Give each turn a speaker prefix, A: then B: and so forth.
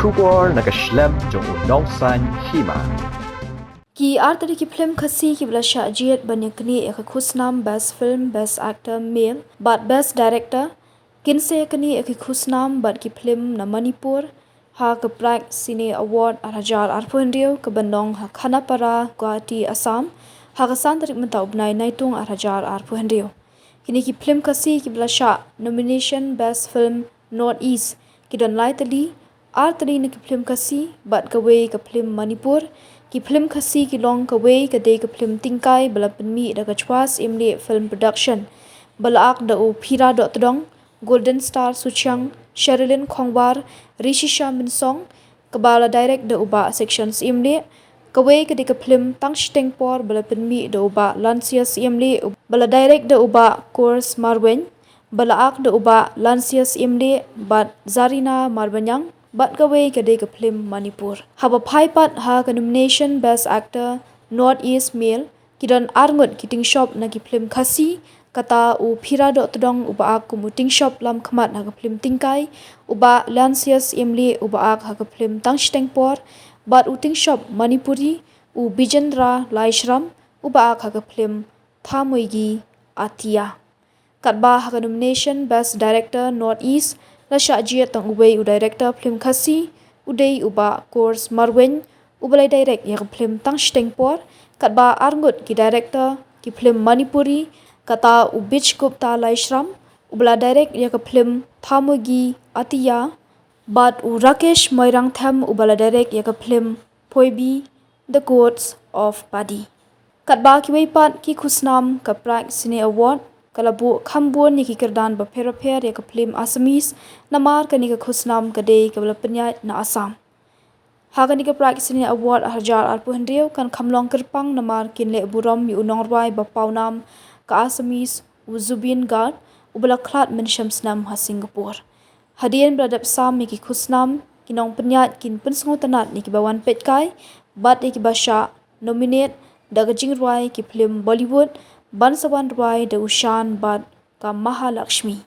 A: Shubor nakashlem jong unong san Hima.
B: Ki artari ki film Khasi ki blasha jiet banyakni ek khusnam best film best actor male but best director kinse kani ek khusnam but ki film na Manipur ha ke Prag Cine award 2024 ke bandong ha Khanapara Guwahati Assam ha ke santrik mentau bnai naitung 2024 kini ki film Khasi ki blasha nomination best film Northeast ki don laitali artari ni ki film Khasi but ke way ke film Manipur ki film Khasi ki long ka way ka day ka film tingkai bala penmi da ka chwas imli film production bala ak da o phira dot dong golden star suchang sherilyn khongwar rishisha minsong kabala direct da uba sections imli ka way ka day ka film tangsteng por bala penmi da uba lancius imli bala direct da uba course marwen bala ak da uba lancius imli bat zarina marbanyang but ka way ka day ka film Manipur haba phai pat ha ka nomination best actor Northeast male kidan arngot kiting shop na ki film Khasi kata u phira do tdong uba ak kumuting shop lam khmat ha ka film tingkai uba lancius imli uba ak ha ka film tangsteng por but uting shop Manipuri u bijendra laishram uba ak ha ka film thamoigi atia katba ha ka nomination best director Northeast Lasha Jia tang uway u director film Khasi udai uba course marwen ubalai direct ya film tang stengpor katba arngut ki director ki film Manipuri kata u beach gupta laishram ubala direct ya film thamogi atia but u rakesh moirang tham ubala direct ya film poibi the gods of padi katba ki way pat ki khusnam ka Prag Cine award kalabu khambun ni ki kirdan ba phera pher ya ka film Assamese namar kani ka khusnam ka day ka bala penya na Assam ha kani ka Prag Cine award 2024 kan khamlong kirpang namar kinle buram mi unong rwai ba paunam ka Assamese uzubin guard ubala khlat men shamsnam ha Singapore hadien bradap sam mi ki khusnam kinong penya kin punsngo tanat ni ki bawan petkai bat ki basha nominate daga jingrwai ki film Bollywood Bansawan Rai de Ushan Bad ka Mahalakshmi